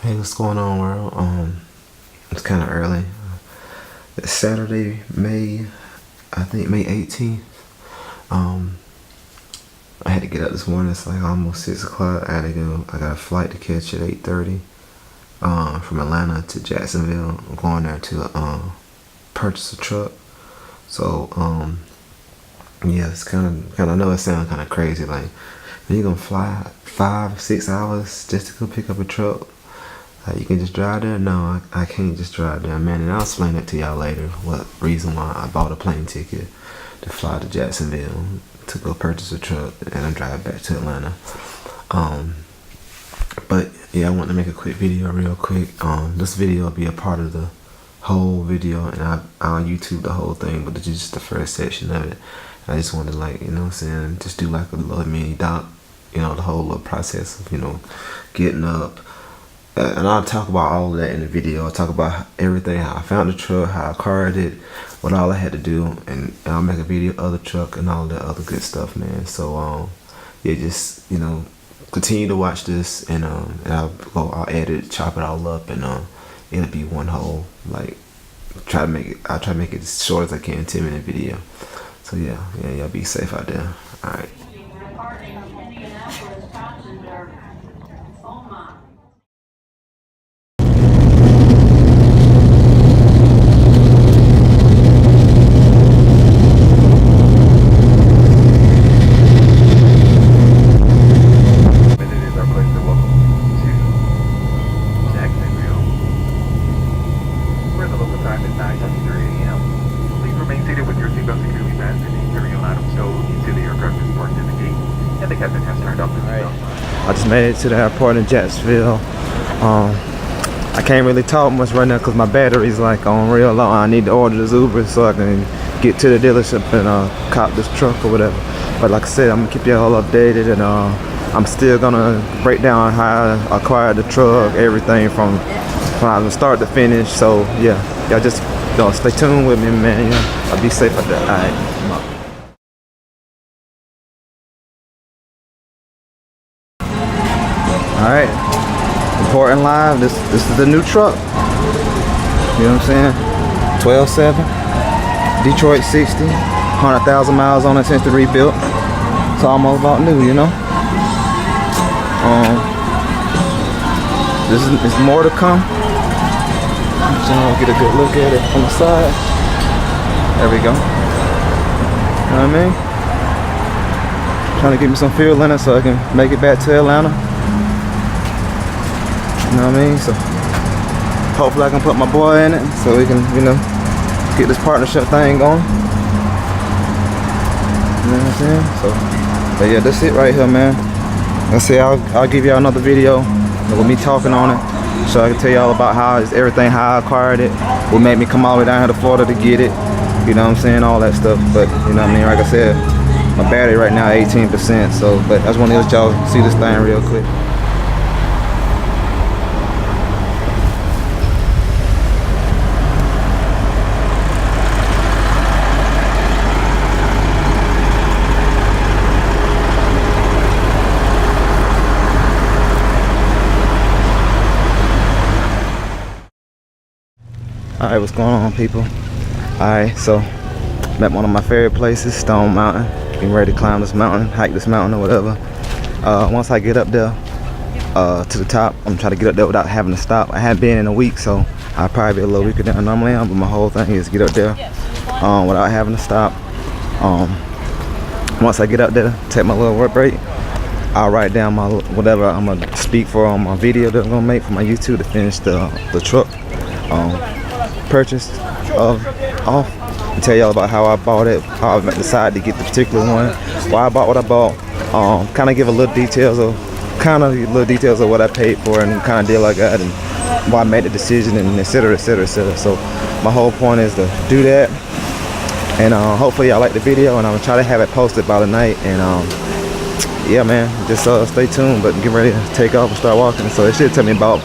Hey, what's going on, world? It's kind of early. It's Saturday, May 18th. I had to get up this morning. It's like almost 6 o'clock. I had to go. I got a flight to catch at 8:30. From Atlanta to Jacksonville. I'm going there to purchase a truck. So yeah, it's kind of. I know it sounds kind of crazy. Like, you're gonna fly 5-6 hours just to go pick up a truck. You can just drive there? No, I can't just drive there, man. And I'll explain that to y'all later. What reason why I bought a plane ticket to fly to Jacksonville to go purchase a truck and I drive back to Atlanta. But yeah, I want to make a quick video real quick. This video will be a part of the whole video, and I'll YouTube the whole thing, but this is just the first section of it. I just wanted to, like, you know what I'm saying, just do like a little mini doc, you know, the whole little process of, you know, getting up. And I'll talk about all of that in the video. I'll talk about everything, how I found the truck, how I acquired it, what all I had to do, and I'll make a video of the truck and all that other good stuff, man. So yeah, just, you know, continue to watch this, and I'll edit, chop it all up, and it'll be one whole, like, I'll try to make it as short as I can, 10-minute video. So yeah, y'all be safe out there. All right. I just made it to the airport in Jacksonville. I can't really talk much right now because my battery's like on real low. I need to order this Uber so I can get to the dealership and cop this truck or whatever. But like I said, I'm gonna keep y'all updated, and I'm still gonna break down how I acquired the truck, everything from the start to finish. So yeah, y'all just stay tuned with me, man. Yeah, I'll be safe out there. All right. Alright, reporting live. This is the new truck. You know what I'm saying? 12.7, Detroit 60, 100,000 miles on it since the rebuilt. It's almost about new, you know. There's more to come. So I'll get a good look at it on the side. There we go. You know what I mean? Trying to get me some fuel in it so I can make it back to Atlanta. You know what I mean? So hopefully I can put my boy in it so we can, you know, get this partnership thing going. You know what I'm saying? So, but yeah, that's it right here, man. Let's see, I'll give y'all another video with me talking on it, so I can tell y'all about how I acquired it, what made me come all the way down here to Florida to get it. You know what I'm saying? All that stuff. But you know what I mean? Like I said, my battery right now 18%. So, but I just want to let y'all see this thing real quick. Alright, what's going on, people? Alright, so I'm at one of my favorite places, Stone Mountain. Getting ready to climb this mountain, hike this mountain or whatever. Once I get up there to the top, I'm trying to get up there without having to stop. I haven't been in a week, so I'll probably be a little weaker than I normally am, but my whole thing is get up there without having to stop. Once I get up there, take my little work break, I'll write down my whatever I'm gonna speak for on my video that I'm gonna make for my YouTube to finish the truck purchase off, and tell y'all about how I bought it, how I decided to get the particular one, why I bought what I bought, kind of give a little details of what I paid for and kind of deal I got and why I made the decision, and etc, etc, etc. So my whole point is to do that, and hopefully y'all like the video, and I'm gonna try to have it posted by the night. And yeah, man, just stay tuned, but get ready to take off and start walking. So it should take me about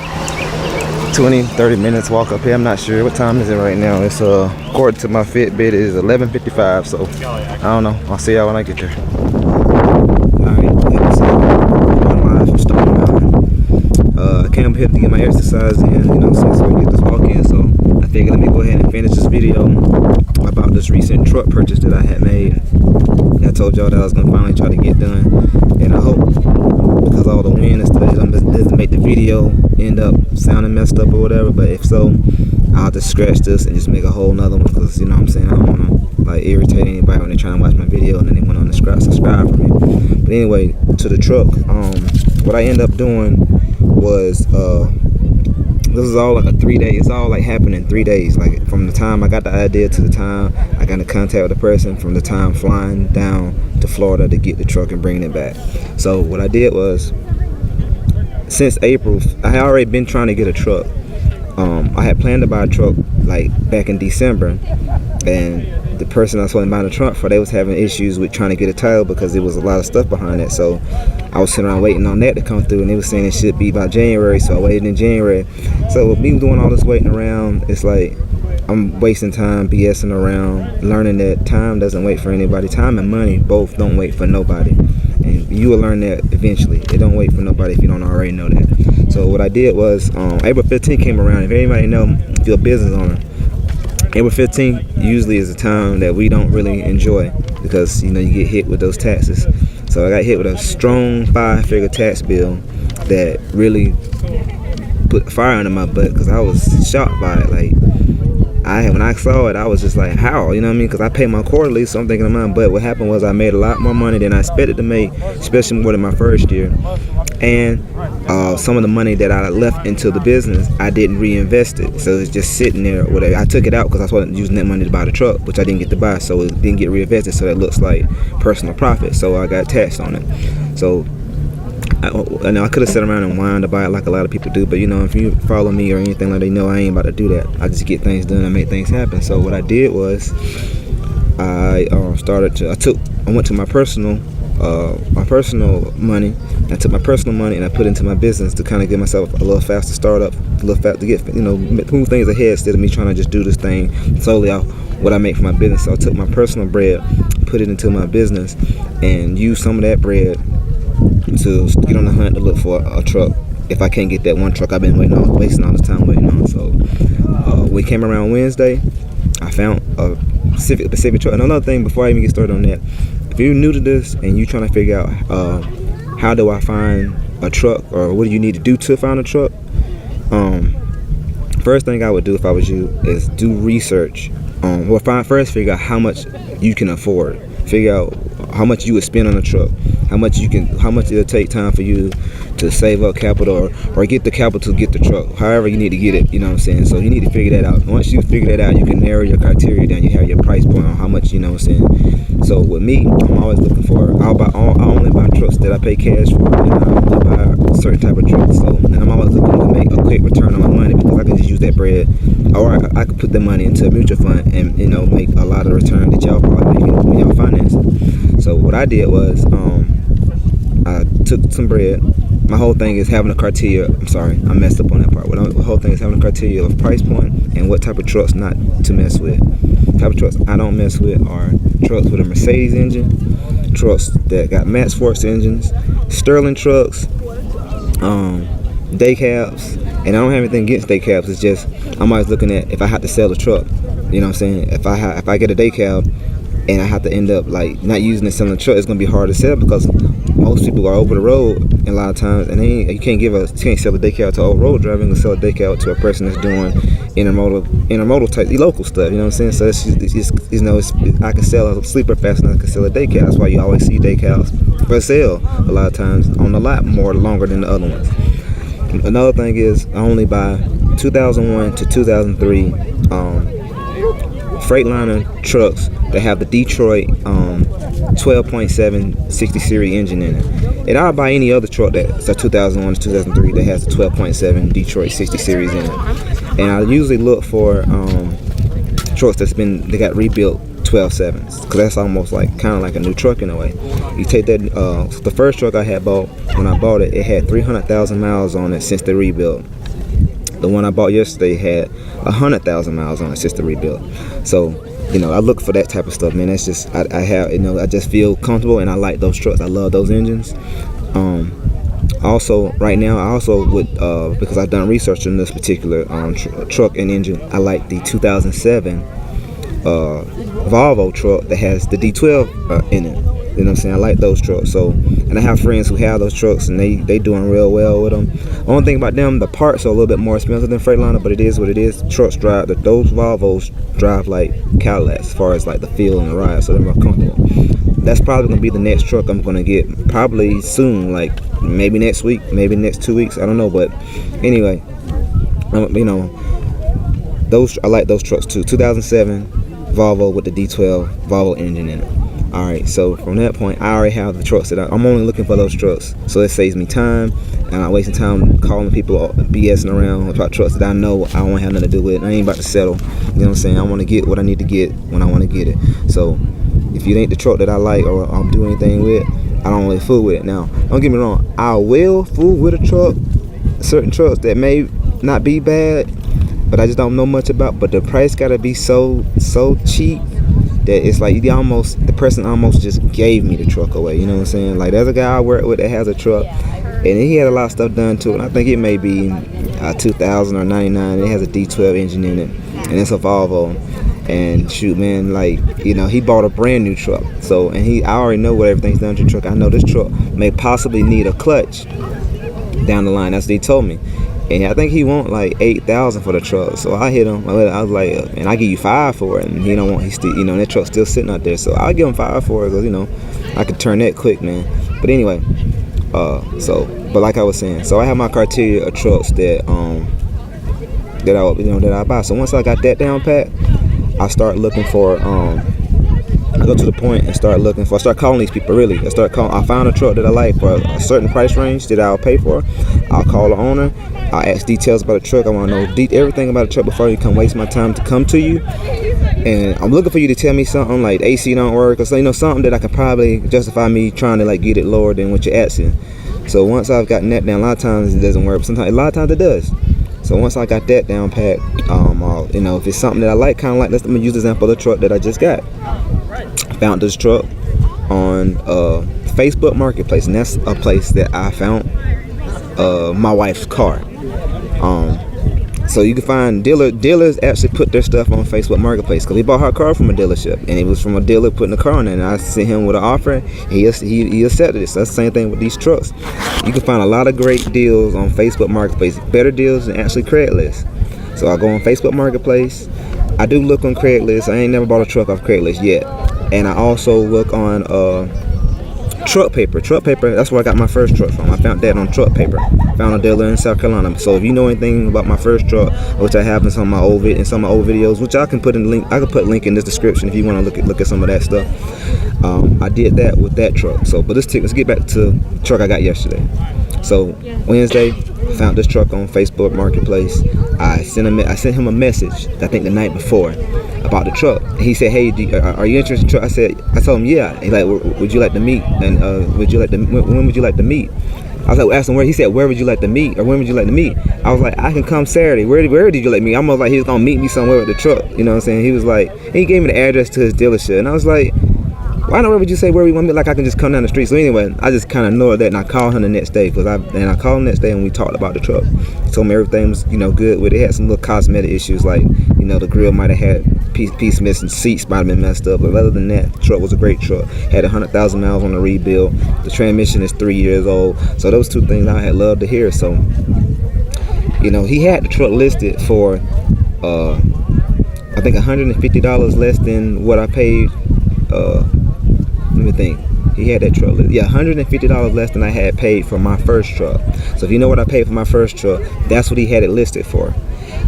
20-30 minutes walk up here. I'm not sure what time is it right now. It's according to my Fitbit, it is 11:55. So I don't know, I'll see y'all when I get there. Alright, I'm live from Stone Mountain. I came I'm here to get my exercise in, you know, so I get this walk in. So I figured let me go ahead and finish this video about this recent truck purchase that I had made. I told y'all that I was gonna finally try to get done, and I hope, because all the wind and stuff, doesn't make the video end up sounding messed up or whatever. But if so, I'll just scratch this and just make a whole nother one, because you know what I'm saying, I don't want to like irritate anybody when they're trying to watch my video and then they want to subscribe for me. But anyway, to the truck, what I ended up doing was this is all like a 3 day. It's all like happened in 3 days. Like from the time I got the idea to the time I got in contact with the person, from the time flying down to Florida to get the truck and bringing it back. So what I did was, since April, I had already been trying to get a truck. I had planned to buy a truck like back in December, and the person I was supposed to buy the truck for, they was having issues with trying to get a title because there was a lot of stuff behind it. So I was sitting around waiting on that to come through, and they was saying it should be by January, so I waited in January. So with me doing all this waiting around, it's like I'm wasting time BSing around, learning that time doesn't wait for anybody. Time and money both don't wait for nobody, and you will learn that eventually. It don't wait for nobody if you don't already know that. So what I did was, April 15th came around. If anybody know, if you're a business owner, April 15th usually is a time that we don't really enjoy, because you know you get hit with those taxes. So I got hit with a strong 5-figure tax bill that really put fire under my butt, because I was shocked by it. Like when I saw it, I was just like, how? You know what I mean? Because I pay my quarterly, so I'm thinking of mine. But what happened was I made a lot more money than I expected to make, especially more than my first year. And some of the money that I left into the business, I didn't reinvest it. So it's just sitting there. Whatever. I took it out because I wasn't using that money to buy the truck, which I didn't get to buy. So it didn't get reinvested. So it looks like personal profit. So I got taxed on it. So I know I could have sat around and whined about it like a lot of people do, but you know, if you follow me or anything like that, you know I ain't about to do that. I just get things done and make things happen. So what I did was, I went to my personal money. I took my personal money and I put into my business to kind of give myself a little faster startup, a little fast to get, you know, move things ahead instead of me trying to just do this thing solely off what I make for my business. So I took my personal bread, put it into my business, and used some of that bread to get on the hunt to look for a truck. If I can't get that one truck I've been wasting all this time waiting on. So we came around Wednesday, I found a Pacific truck. And another thing before I even get started on that, if you're new to this and you're trying to figure out how do I find a truck, or what do you need to do to find a truck, first thing I would do if I was you is do research. First figure out how much you can afford. Figure out how much you would spend on a truck, how much it'll take time for you to save up capital or get the capital to get the truck, however you need to get it, you know what I'm saying. So you need to figure that out. Once you figure that out, you can narrow your criteria down. You have your price point on how much, you know what I'm saying. So with me, I'm always looking for, I only buy trucks that I pay cash for, and I only buy a certain type of truck. So, and I'm always looking to make a quick return on my money, because I can just use that bread, or I could put the money into a mutual fund and, you know, make a lot of return that y'all probably making when y'all financing. So what I did was, I took some bread. My whole thing is having a criteria. I'm sorry, I messed up on that part. The whole thing is having a criteria of price point and what type of trucks not to mess with. The type of trucks I don't mess with are trucks with a Mercedes engine, trucks that got Max Force engines, Sterling trucks, day cabs. And I don't have anything against day cabs. It's just I'm always looking at if I have to sell the truck. You know what I'm saying? If I get a day cab and I have to end up like not using it, selling the truck, it's gonna be hard to sell, because most people are over the road a lot of times, and you can't sell a day cab to old road driving. You can sell a day cab to a person that's doing intermodal type local stuff. You know what I'm saying? So I can sell a sleeper faster than I can sell a day cab. That's why you always see day cabs for sale a lot of times on the lot more longer than the other ones. Another thing is I only buy 2001 to 2003 Freightliner trucks that have the Detroit 12.7 60 series engine in it. And I'll buy any other truck that's a 2001 to 2003 that has the 12.7 Detroit 60 series in it. And I usually look for trucks they got rebuilt 12.7s, because that's almost like kind of like a new truck in a way. You take that, the first truck I had bought, when I bought it, it had 300,000 miles on it since the rebuild. The one I bought yesterday had 100,000 miles on it since the rebuild. So, you know, I look for that type of stuff, man. That's just, I have, you know, I just feel comfortable, and I like those trucks. I love those engines. Also, right now, I also would, because I've done research on this particular truck and engine, I like the 2007 Volvo truck that has the D12 in it. You know what I'm saying? I like those trucks. So, and I have friends who have those trucks, and they doing real well with them. Only thing about them, the parts are a little bit more expensive than Freightliner, but it is what it is. Trucks drive, those Volvos drive like Cadillacs as far as like the feel and the ride, so they're more comfortable. That's probably gonna be the next truck I'm gonna get, probably soon, like maybe next week, maybe next 2 weeks, I don't know. But anyway, you know, those, I like those trucks too. 2007 Volvo with the D12 Volvo engine in it. Alright, so from that point, I already have the trucks that I'm only looking for those trucks. So it saves me time, and I'm not wasting time calling people BSing around about trucks that I know I don't have nothing to do with. I ain't about to settle. You know what I'm saying? I want to get what I need to get when I want to get it. So if it ain't the truck that I like or I'm doing anything with, I don't really fool with it. Now, don't get me wrong, I will fool with a truck, certain trucks that may not be bad, but I just don't know much about. But the price gotta be so cheap that it's like the person almost just gave me the truck away. You know what I'm saying? Like, there's a guy I work with that has a truck, and he had a lot of stuff done to it. I think it may be 2000 or 99. It has a D12 engine in it, and it's a Volvo. And shoot, man, like, you know, he bought a brand new truck. So, and I already know what everything's done to the truck. I know this truck may possibly need a clutch down the line. That's what he told me. And I think he want like $8,000 for the truck. So I hit him. I was like, man, I give you $5 for it. And he don't want. He still, you know, that truck's still sitting out there. So I'll give him $5 for it, because, you know, I could turn that quick, man. But anyway, but like I was saying, so I have my criteria of trucks that I buy. So once I got that down pat, I start looking for. I go to the point and start calling these people. Really, I found a truck that I like for a certain price range that I'll pay for. I'll call the owner. I'll ask details about the truck. I want to know everything about the truck before you come waste my time to come to you. And I'm looking for you to tell me something like AC don't work, or so, you know, something that I can probably justify me trying to like get it lower than what you're asking. So once I've gotten that down, a lot of times it doesn't work, but a lot of times it does. So once I got that down pat, you know, if it's something that I like, kind of like, let me use the example of the truck that I just got. Found this truck on Facebook Marketplace, and that's a place that I found my wife's car. So you can find dealers actually put their stuff on Facebook Marketplace, because he bought her car from a dealership, and it was from a dealer putting the car on there, and I sent him with an offer. He accepted it. So that's the same thing with these trucks. You can find a lot of great deals on Facebook Marketplace, better deals than actually Craigslist. So I go on Facebook Marketplace. I do look on Craigslist. I ain't never bought a truck off Craigslist yet. And I also look on Truck Paper. That's where I got my first truck from. I found that on Truck Paper. Found a dealer in South Carolina. So if you know anything about my first truck, which I have in some of my old videos, which I can put in the link. I can put a link in this description if you want to look at some of that stuff. I did that with that truck. So, but let's get back to the truck I got yesterday. So Wednesday, I found this truck on Facebook Marketplace. I sent him a message, I think the night before, about the truck. He said, "Hey, are you interested in the truck?" I told him, "Yeah." He's like, "Would you like to meet? And when would you like to meet?" I was like, asked him where. He said, "Where would you like to meet? Or when would you like to meet?" I was like, "I can come Saturday." Where did you like me? I'm almost like he was gonna meet me somewhere with the truck. You know what I'm saying? He was like, he gave me the address to his dealership, and I was like, why not? Where would you say where we want to meet? Like, I can just come down the street. So anyway, I just kind of ignored that, and I called him the next day, I called him the next day, and we talked about the truck. He told me everything was, you know, good with it. It had some little cosmetic issues, like, you know, the grill might have had piece missing, seats might have been messed up, but other than that, the truck was a great truck. Had 100,000 miles on the rebuild. The transmission is 3 years old. So those two things I had loved to hear. So, you know, he had the truck listed for I think $150 less than what I paid. Let me think. He had that truck. Yeah, $150 less than I had paid for my first truck. So if you know what I paid for my first truck, that's what he had it listed for.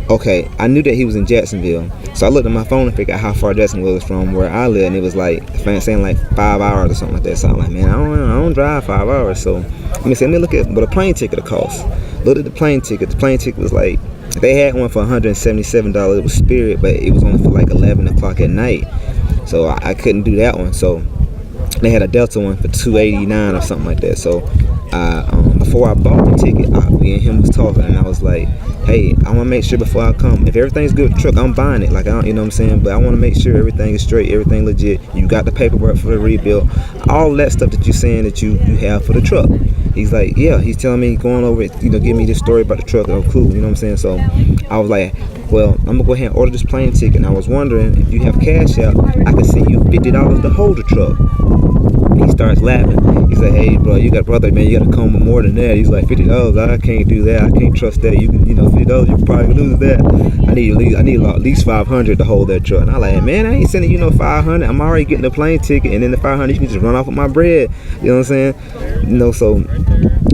Okay, I knew that he was in Jacksonville, so I looked at my phone and figured out how far Jacksonville was from where I live, and it was like, saying like 5 hours or something like that. So I'm like, man, I don't drive 5 hours. So let me look at what a plane ticket would cost. Looked at the plane ticket. The plane ticket was like, they had one for $177. It was Spirit, but it was only for like 11 o'clock at night. So I couldn't do that one. So they had a Delta one for $289 or something like that. So I before I bought the ticket, me and him was talking, and I was like, hey, I want to make sure before I come, if everything's good with the truck, I'm buying it. Like, you know what I'm saying? But I want to make sure everything is straight, everything legit. You got the paperwork for the rebuild, all that stuff that you're saying that you have for the truck. He's like, yeah. He's telling me, going over it, give me this story about the truck. Oh, cool. You know what I'm saying? So I was like, well, I'm gonna go ahead and order this plane ticket. And I was wondering if you have cash out, I can send you $50 to hold the truck. He starts laughing. He's like, hey, bro, you got brother, man, you got to come with more than that. He's like, $50, I can't do that. I can't trust that. You can, $50, you can probably lose that. I need at least $500 to hold that truck. And I'm like, man, I ain't sending you no $500. I'm already getting the plane ticket, and then the $500 you can just run off with my bread. You know what I'm saying? So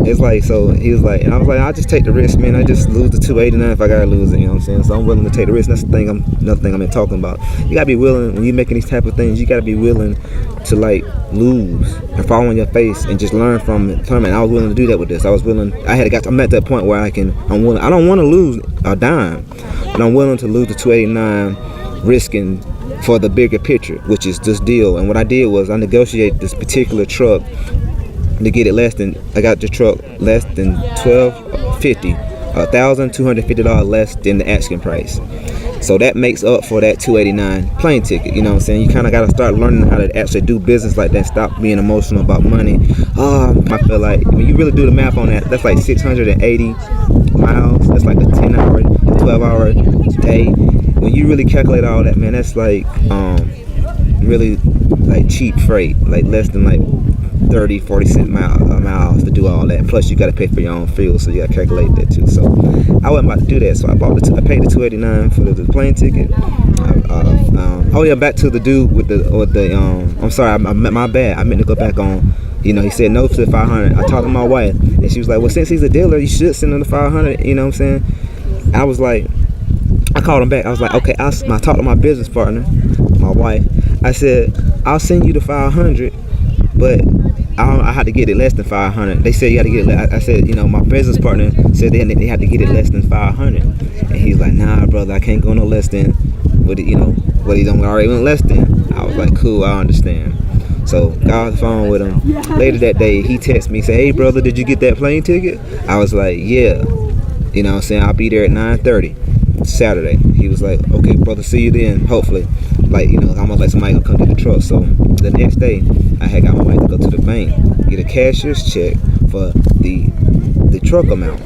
it's like, so he was like, and I was like, I'll just take the risk, man. I just lose the $289 if I gotta lose it. You know what I'm saying? So I'm willing to take the risk. That's the thing. Another thing I've been talking about. You gotta be willing when you're making these type of things. You gotta be willing to like lose and fall on your face and just learn from it. And I was willing to do that with this. I'm at that point where I'm willing. I don't want to lose a dime, but I'm willing to lose the $289, risking for the bigger picture, which is this deal. And what I did was I negotiated this particular truck to get it I got the truck less than $1,250 less than the asking price. So that makes up for that $289 plane ticket. You know what I'm saying? You kind of got to start learning how to actually do business like that. Stop being emotional about money. I feel like when you really do the math on that, that's like 680 miles. That's like a 10-hour, 12-hour day. When you really calculate all that, man, that's like really like cheap freight, like less than like 30-40 cent miles to do all that. Plus you got to pay for your own fuel, so you got to calculate that too. So I wasn't about to do that, so I paid the $289 for the plane ticket. Back to the dude with the I'm sorry, my bad. I meant to go back on. He said no to the $500. I talked to my wife, and she was like, well, since he's a dealer, you should send him the $500. You know what I'm saying? I was like, I called him back. I was like, okay. I talked to my business partner, my wife. I said, I'll send you the $500, but I had to get it less than $500. They said you had to get it. I said, my business partner said they had to get it less than $500, and he's like, nah, brother, I can't go no less than what he already went less than. I was like, cool, I understand. So got off the phone with him. Later that day, he texted me, said, hey, brother, did you get that plane ticket? I was like, yeah. You know what I'm saying? I'll be there at 9:30 Saturday. He was like, okay, brother, see you then, hopefully. Like, almost like somebody gonna come get the truck. So the next day, I had got my wife to go to the bank, get a cashier's check for the truck amount.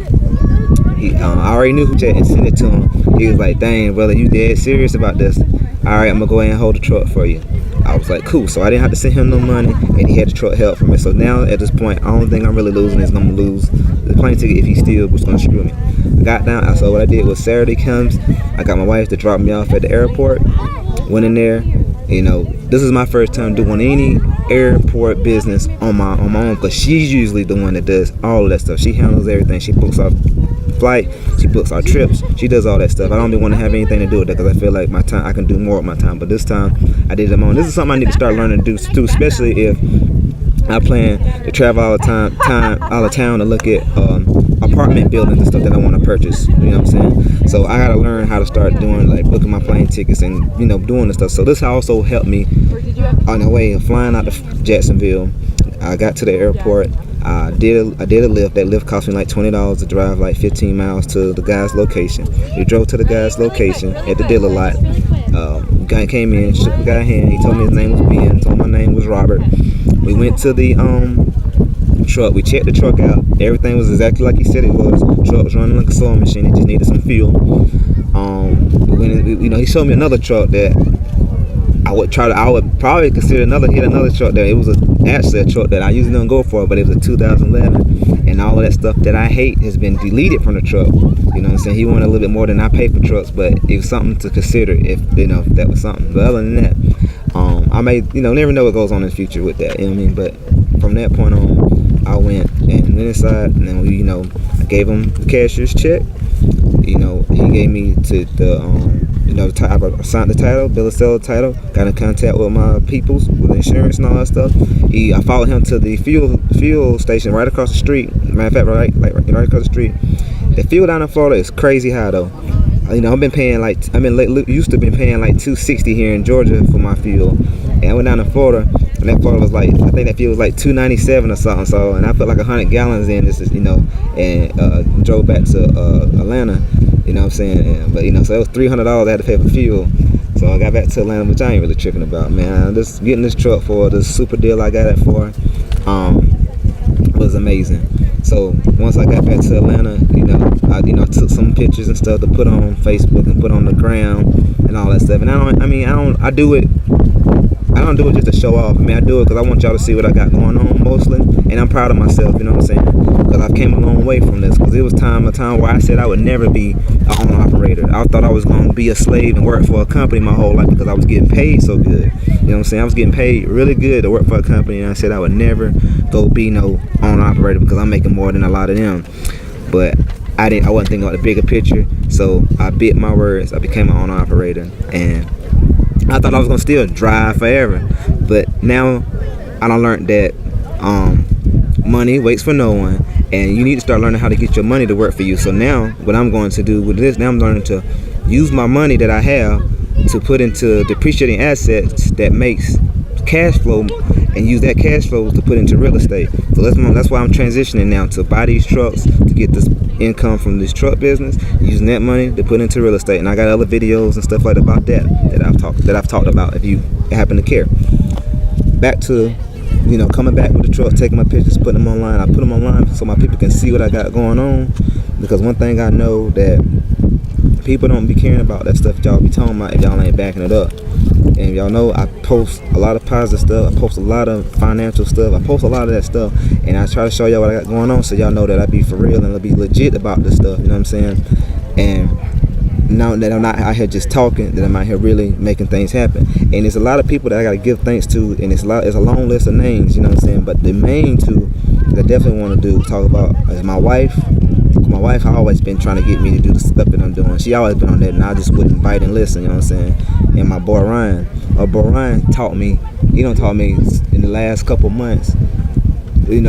I already knew who checked and sent it to him. He was like, dang, brother, you dead serious about this? All right, I'm gonna go ahead and hold the truck for you. I was like, cool. So I didn't have to send him no money, and he had the truck held for me. So now at this point, the only thing I'm really losing is I'm gonna lose the plane ticket if he still was gonna screw me. I got down. So what I did was Saturday comes, I got my wife to drop me off at the airport. Went in there. This is my first time doing any airport business on my own, because she's usually the one that does all of that stuff. She handles everything. She books our flight, she books our trips, she does all that stuff. I don't even want to have anything to do with that, because I feel like my time, I can do more with my time. But this time I did it on my own. This is something I need to start learning to do too, especially if I plan to travel all of town to look at apartment buildings and stuff that I want to purchase. You know what I'm saying? So I gotta learn how to start doing, like, booking my plane tickets and doing the stuff. So this also helped me on the way of flying out to Jacksonville. I got to the airport. I did a lift. That lift cost me like $20 to drive like 15 miles to the guy's location. We drove to the guy's location at the dealer lot. Guy came in, shook the guy's hand. He told me his name was Ben. Told my name was Robert. We went to the truck. We checked the truck out. Everything was exactly like he said it was. The truck was running like a sewing machine. It just needed some fuel. He showed me another truck that I would probably consider another truck that it was actually a truck that I usually don't go for, but it was a 2011, and all of that stuff that I hate has been deleted from the truck. You know what I'm saying? He wanted a little bit more than I pay for trucks, but it was something to consider if that was something. But other than that, I may never know what goes on in the future with that. You know what I mean? But from that point on, I went inside, and then I gave him the cashier's check. He gave me to the I signed the title, bill of sale title, got in contact with my peoples with insurance and all that stuff. I followed him to the fuel station right across the street. Matter of fact, right across the street. The fuel down in Florida is crazy high though. I've been paying used to be paying like $2.60 here in Georgia for my fuel, And I went down to Florida, and that Florida was like, I think that fuel was like $2.97 or something. So, and I put like 100 gallons in this, you know, and drove back to Atlanta. You know what I'm saying? But you know, so it was $300 I had to pay for fuel. So I got back to Atlanta, which I ain't really tripping about, man. Just getting this truck for the super deal I got it for was amazing. So once I got back to Atlanta, I took some pictures and stuff to put on Facebook and put on the gram and all that stuff. And I don't do it just to show off. I mean, I do it because I want y'all to see what I got going on mostly, and I'm proud of myself. You know what I'm saying? Because I've came a long way from this. Because it was a time where I said I would never be an owner operator. I thought I was going to be a slave and work for a company my whole life because I was getting paid so good. You know what I'm saying? I was getting paid really good to work for a company, and I said I would never go be no owner operator because I'm making more than a lot of them. But I wasn't thinking about the bigger picture, so I bit my words. I became an owner operator, and I thought I was gonna still drive forever, but now I done learned that money waits for no one, and you need to start learning how to get your money to work for you. So now what I'm going to do with this, now I'm learning to use my money that I have to put into depreciating assets that makes cash flow, and use that cash flow to put into real estate. So that's why I'm transitioning now to buy these trucks to get this income from this truck business, using that money to put into real estate. And I got other videos and stuff like about that I've talked about if you happen to care. Back to coming back with the truck, taking my pictures, putting them online. I put them online so my people can see what I got going on, because one thing I know that people don't be caring about that stuff y'all be talking about if y'all ain't backing it up. And y'all know I post a lot of positive stuff, I post a lot of financial stuff, I post a lot of that stuff, and I try to show y'all what I got going on so y'all know that I be for real and I be legit about this stuff, you know what I'm saying? And now that I'm not out here just talking, that I'm out here really making things happen. And there's a lot of people that I gotta give thanks to, and it's a long list of names, you know what I'm saying? But the main two that I definitely want to talk about is my wife. My wife always been trying to get me to do the stuff that I'm doing. She always been on that, and I just wouldn't bite and listen, you know what I'm saying? And my boy Ryan. Boy Ryan taught me, taught me in the last couple months, man,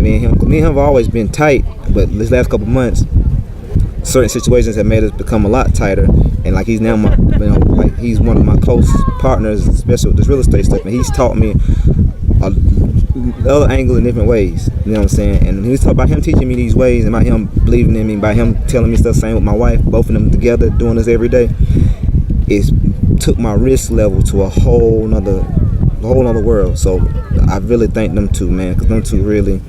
me and him have always been tight, but this last couple months, certain situations have made us become a lot tighter. And like he's now he's one of my close partners, especially with this real estate stuff, and he's taught me the other angle in different ways, you know what I'm saying? And he was talking about him teaching me these ways, and by him believing in me, by him telling me stuff, same with my wife, both of them together doing this every day, it took my risk level to a whole nother world. So I really thank them two, man, because them two really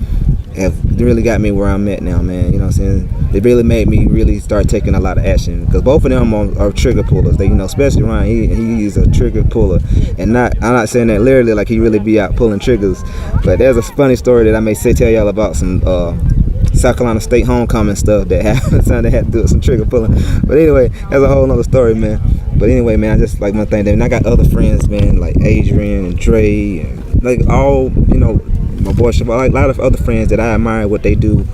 got me where I'm at now, man. You know what I'm saying? They really made me really start taking a lot of action, because both of them are trigger pullers. They, especially Ryan, he's a trigger puller, and I'm not saying that literally like he really be out pulling triggers, but there's a funny story that I may tell y'all about some South Carolina State homecoming stuff that happened. They had to do some trigger pulling, but anyway, that's a whole nother story, man. But anyway, man, I just like my thing. And I got other friends, man, like Adrian and Dre, and like all, my boy Shavor, like a lot of other friends that I admire what they do,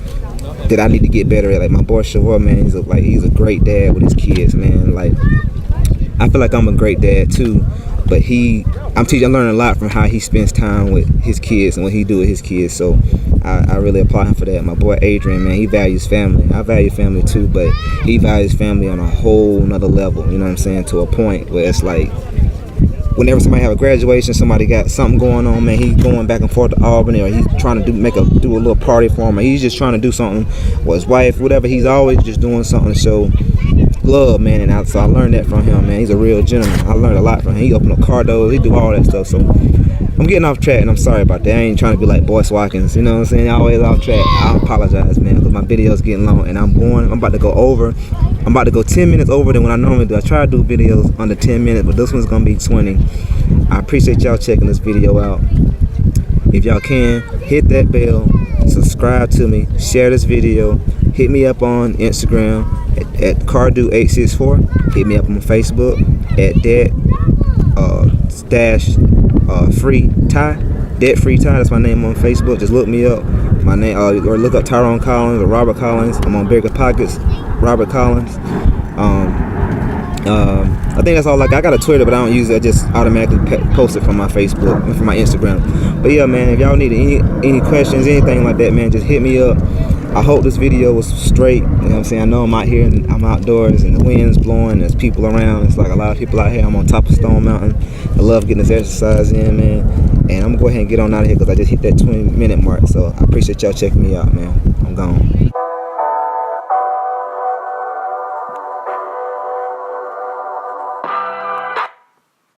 that I need to get better at. Like my boy Shavor, man, he's a great dad with his kids, man. Like I feel like I'm a great dad too, but I'm learning a lot from how he spends time with his kids and what he do with his kids. So I really applaud him for that. My boy Adrian, man, he values family. I value family too, but he values family on a whole nother level, you know what I'm saying, to a point where it's like, whenever somebody have a graduation, somebody got something going on, man, he's going back and forth to Albany, or he's trying to do a little party for him, or he's just trying to do something with his wife, whatever. He's always just doing something to show love, man. And so I learned that from him, man. He's a real gentleman. I learned a lot from him. He opened up car doors, he do all that stuff. So I'm getting off track, and I'm sorry about that. I ain't trying to be like Boyce Watkins, you know what I'm saying? Always off track. I apologize, man, because my video's getting long, and I'm about to go 10 minutes over than what I normally do. I try to do videos under 10 minutes, but this one's gonna be 20. I appreciate y'all checking this video out. If y'all can, hit that bell, subscribe to me, share this video, hit me up on Instagram at Cardo864, hit me up on Facebook at Free Ty, Debt Free Ty. That's my name on Facebook. Just look me up. My name, or look up Tyrone Collins or Robert Collins. I'm on Bigger Pockets, Robert Collins. I think that's all. Like, I got a Twitter, but I don't use it. I just automatically post it from my Facebook and from my Instagram. But yeah, man, if y'all need any questions, anything like that, man, just hit me up. I hope this video was straight. You know what I'm saying? I know I'm out here and I'm outdoors and the wind's blowing. There's people around. It's like a lot of people out here. I'm on top of Stone Mountain. I love getting this exercise in, man. And I'm gonna go ahead and get on out of here because I just hit that 20-minute mark. So I appreciate y'all checking me out, man. I'm gone.